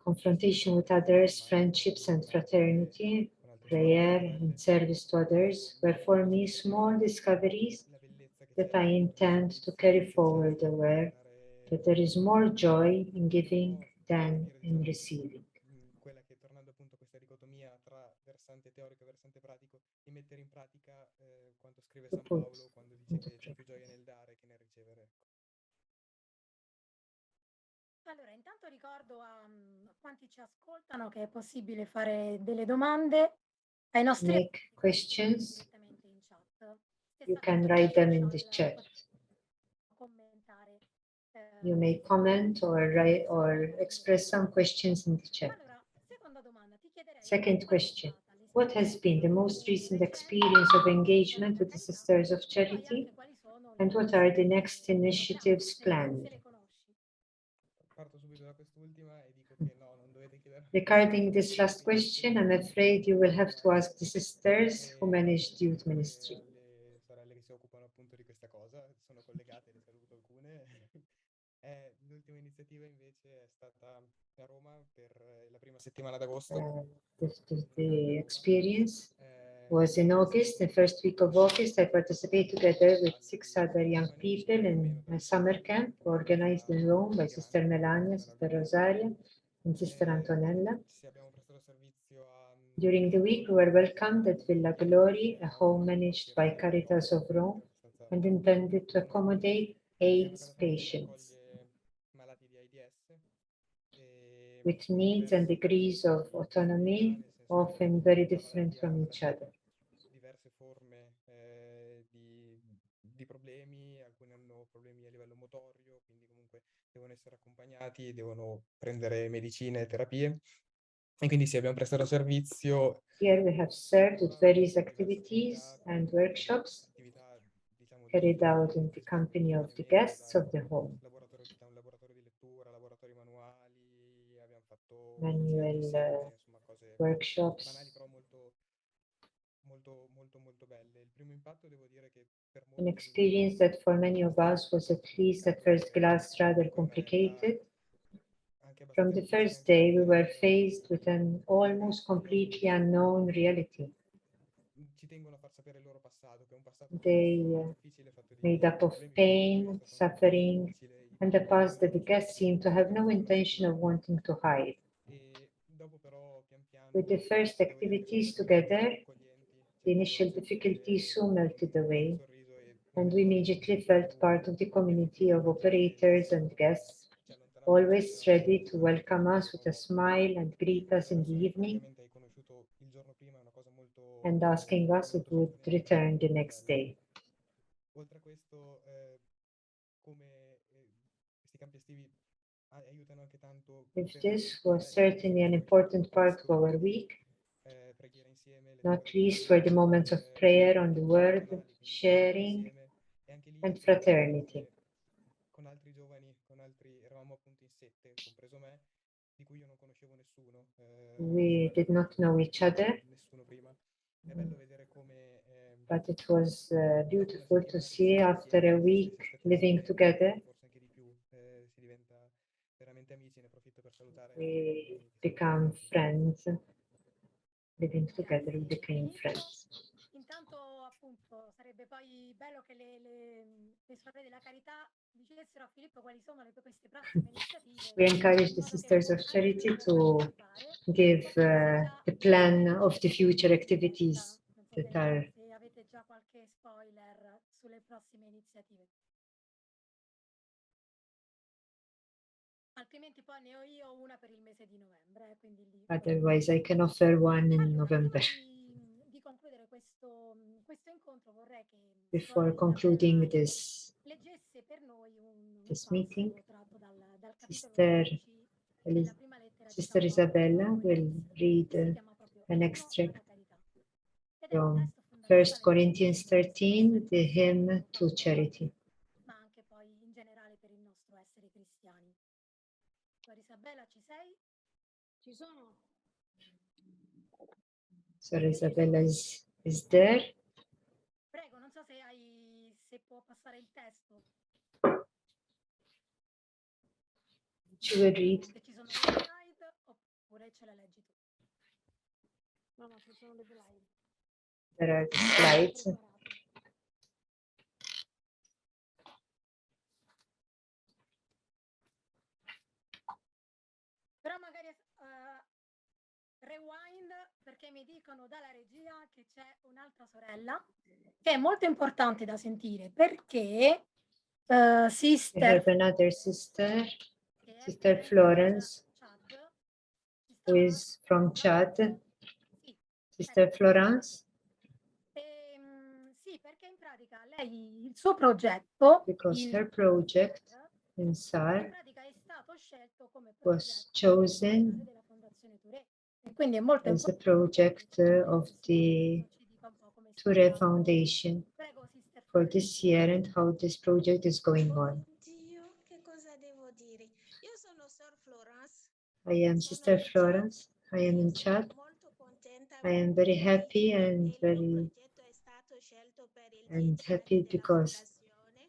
Confrontation with others, friendships and fraternity, prayer and service to others were for me small discoveries that I intend to carry forward, aware that there is more joy in giving than in receiving. Quella che, tornando appunto a questa dicotomia tra versante teorico e versante pratico, di mettere in pratica quanto scrive San Paolo quando dice che c'è più gioia nel dare che nel ricevere. Allora, intanto ricordo a quanti ci ascoltano che è possibile fare delle domande ai nostri Make questions. direttamente in chat. You can write them in the chat. Commentare. You may comment or write or express some questions in the chat. Allora, seconda domanda, ti chiederei Second question. What has been the most recent experience of engagement with the Sisters of Charity, and what are the next initiatives planned? Parto subito da quest'ultima e dico che no, non dovete chiedere. Regarding this last question, I'm afraid you will have to ask the sisters who manage the youth ministry. Le sorelle che si occupano appunto di questa cosa, sono collegate, ne saluto alcune. L'ultima iniziativa invece è stata a Roma per la prima settimana d'agosto. The experience was in August, the first week of August. I participated together with 6 other young people in a summer camp organized in Rome by Sister Melania, Sister Rosaria, and Sister Antonella. During the week, we were welcomed at Villa Glory, a home managed by Caritas of Rome and intended to accommodate AIDS patients with needs and degrees of autonomy often very different from each other. Diverse forme di problemi, alcuni hanno problemi a livello motorio, quindi comunque devono essere accompagnati, devono prendere medicine e terapie. E quindi sì, abbiamo prestato servizio. Here we have served with various activities and workshops carried out in the company of the guests of the home. Un laboratorio di lettura, laboratori manuali, abbiamo fatto Manual workshops. però molto belle. Il primo impatto devo dire che per An experience that for many of us was at least at first glance rather complicated. From the first day, we were faced with an almost completely unknown reality. They made up of pain, suffering, and a past that the guests seemed to have no intention of wanting to hide. With the first activities together, the initial difficulties soon melted away, and we immediately felt part of the community of operators and guests, always ready to welcome us with a smile and greet us in the evening, and asking us if we would return the next day. Oltre a questo, come questi campi estivi aiutano anche tanto. If this was certainly an important part of our week, not least for the moments of prayer on the word, sharing, and fraternity. Con altri giovani, eravamo appunto in 7, compreso me, di cui io non conoscevo nessuno. We did not know each other. Nessuno prima. È bello vedere come but it was beautiful to see after a week living together. We become friends. Living together, we became friends. Sarebbe poi bello che le sorelle della Carità dicessero a Filippo quali sono queste prossime iniziative. We encourage the Sisters of Charity to give the plan of the future activities that are. Se avete già qualche spoiler sulle prossime iniziative. Altrimenti poi ne ho io una per il mese di novembre, quindi lì. Otherwise, I can offer one in November. Di concludere questo incontro vorrei che Before concluding this meeting, Sister Isabella will read an extract from 1 Corinthians 13, the hymn to charity. Ma anche poi in generale per il nostro essere cristiani. Suor Isabella, ci sei? Ci sono. Suor Isabella is there. Prego, non so se può passare il testo. She will read. Se ci sono le slide oppure ce la leggi tu. No, ci sono le slide. There are slides. Però magari rewind, perché mi dicono dalla regia che c'è un'altra sorella che è molto importante da sentire, perché We Sister have another sister, Sister Florence, who is from Chad. Sister Florence. Sì, perché in pratica lei il suo progetto, Because her project in in SAR pratica è stato scelto come was chosen della Fondazione Touré. E quindi è molto as a project of the Touré Foundation for this year and how this project is going on. Che cosa devo dire? Io sono Sor Florence. I am Sister Florence. I am in Chad. I am very happy and happy because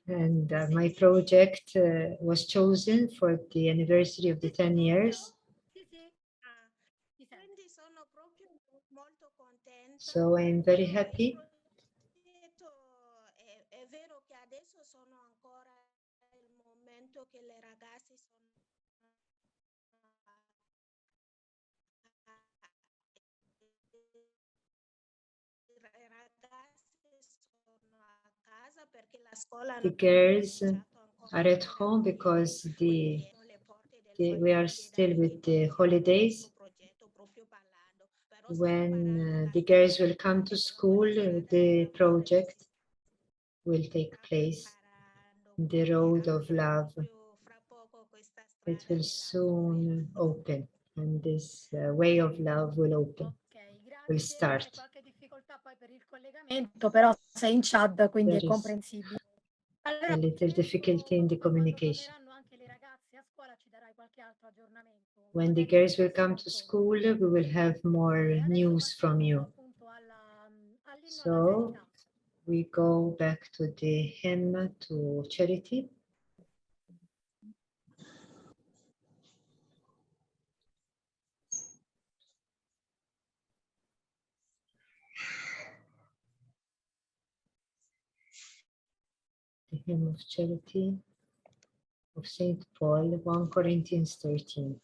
my project was chosen for the anniversary of the 10 years. Quindi sono proprio molto contenta. So I am very happy. È vero che adesso sono ancora il momento che le ragazze sono a casa perché la scuola The girls are at home because we are still with the holidays. When the girls will come to school, the project will take place. The road of love. It will soon open, and this way of love will open. Will start. Qualche difficoltà poi per il collegamento, però sei in chat, quindi There è is comprensibile. Allora, a little difficulty in the communication. anche le ragazze a scuola ci darai qualche altro aggiornamento. When the girls will come to school, we will have more news from you. So we go back to the hymn to charity. The hymn of charity of Saint Paul, 1 Corinthians 13.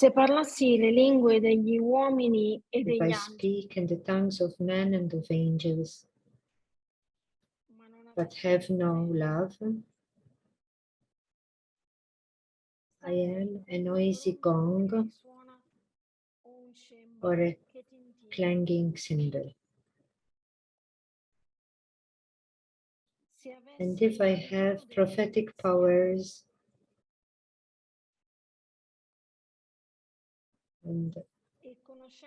Se parlassi le lingue degli uomini e If degli I angeli, speak in the tongues of men and of angels, but have no love, I am a noisy gong or a clanging cymbal. And if I have prophetic powers and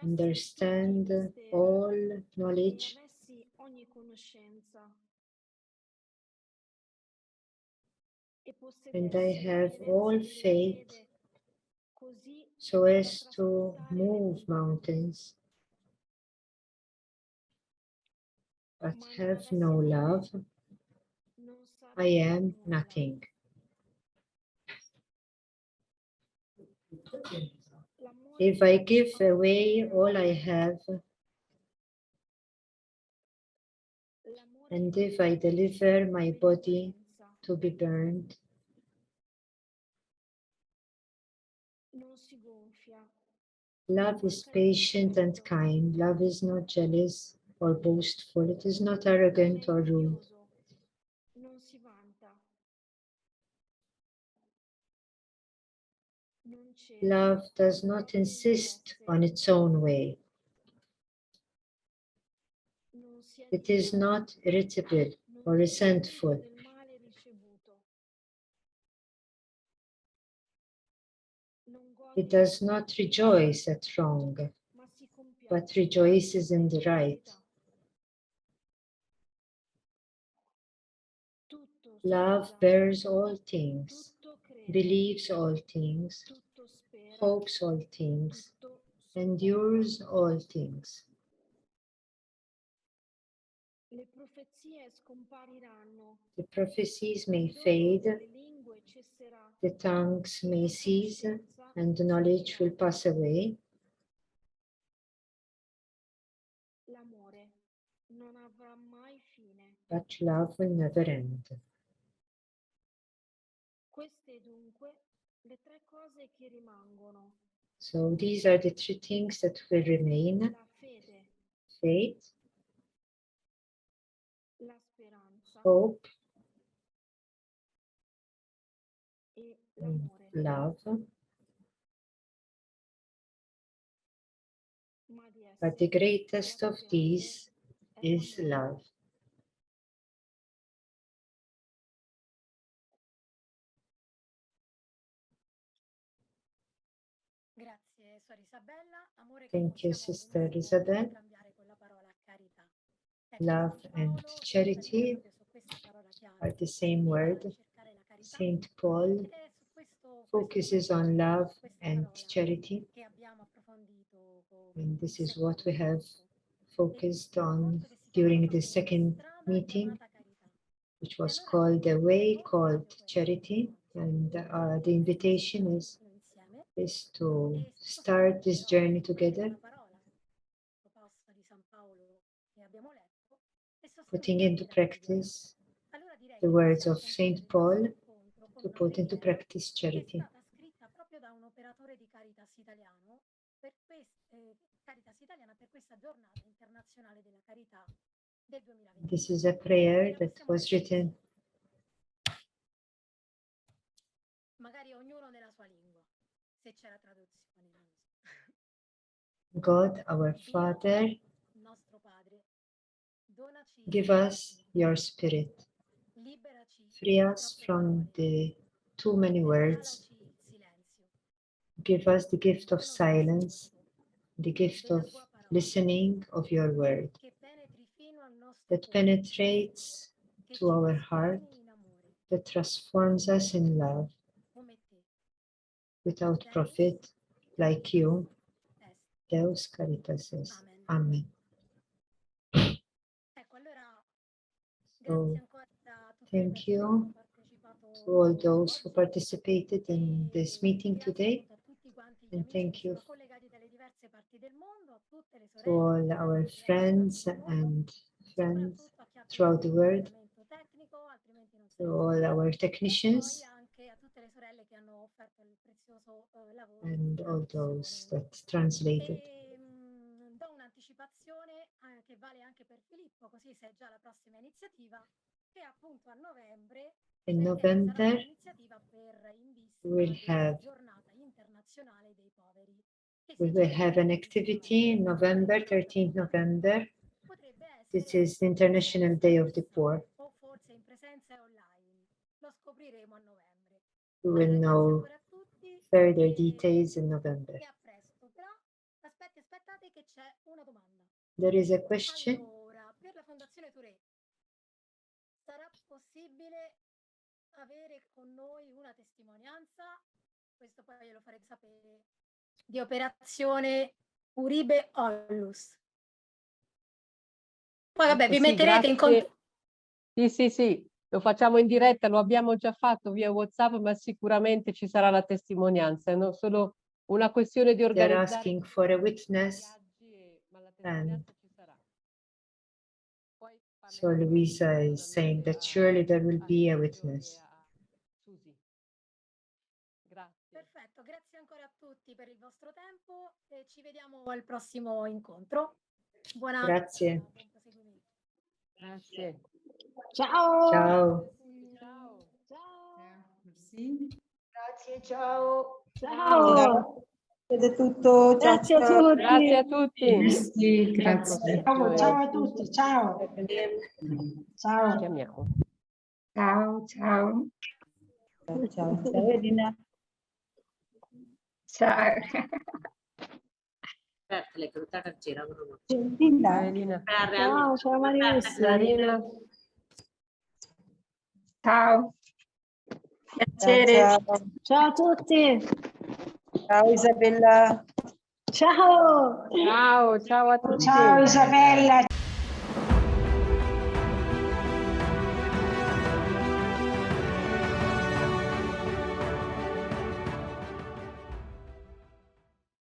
understand all knowledge, and I have all faith so as to move mountains, but have no love, I am nothing. If I give away all I have, and if I deliver my body to be burned, love is patient and kind. Love is not jealous or boastful. It is not arrogant or rude. Love does not insist on its own way. It is not irritable or resentful. It does not rejoice at wrong, but rejoices in the right. Love bears all things, believes all things, hopes all things, endures all things. The prophecies may fade, the tongues may cease, and the knowledge will pass away. But love will never end. So these are the three things that will remain: faith, hope, and love. But the greatest of these is love. Thank you, Sister Isabel. Love and charity are the same word. Saint Paul focuses on love and charity, and this is what we have focused on during the second meeting, which was called The Way Called Charity, and the invitation is to start this journey together, putting into practice the words of Saint Paul, to put into practice charity. This is a prayer that was written. God, our Father, give us your Spirit. Free us from the too many words. Give us the gift of silence, the gift of listening of your word, that penetrates to our heart, that transforms us in love, without profit, like you. Deus Caritas est. Amen. So, thank you to all those who participated in this meeting today, and thank you to all our friends and friends throughout the world, to all our technicians, and all those that translated. Do un'anticipazione che vale anche per Filippo, così sai già la prossima iniziativa, che appunto a novembre in November we will have an activity in November, 13th November. This is the International Day of the Poor. We will know further details in November. There is a question. Sarà possibile avere con noi una testimonianza, questo poi glielo farete sapere, di operazione Uribe Ollus. Poi vabbè, vi metterete in contatto. Sì. lo facciamo in diretta, lo abbiamo già fatto via WhatsApp, ma sicuramente ci sarà la testimonianza, è solo una questione di They're organizzare asking for a witness, ma la and testimonianza ci sarà. Poi so Luisa is saying that surely there will be a witness. Grazie. Perfetto, grazie ancora a tutti per il vostro tempo e ci vediamo al prossimo incontro. Buona Grazie. buon proseguimento. Grazie. Ciao. Ciao. Ciao. Merci. Grazie, ciao. Ciao. Ed è tutto. Ciao, Grazie a ciao. tutti. Grazie a tutti. Merci, Ecco, grazie. Ciao a tutti, ciao. Ciao. Chiamiamo. Ciao, ciao. Ciao, ciao Elina. Ciao. Elina. Elina. Ciao, ciao Marius. Marina. Ciao. Ciao, ciao. Ciao a tutti. Ciao Isabella. Ciao. Ciao, ciao a tutti. Ciao Isabella.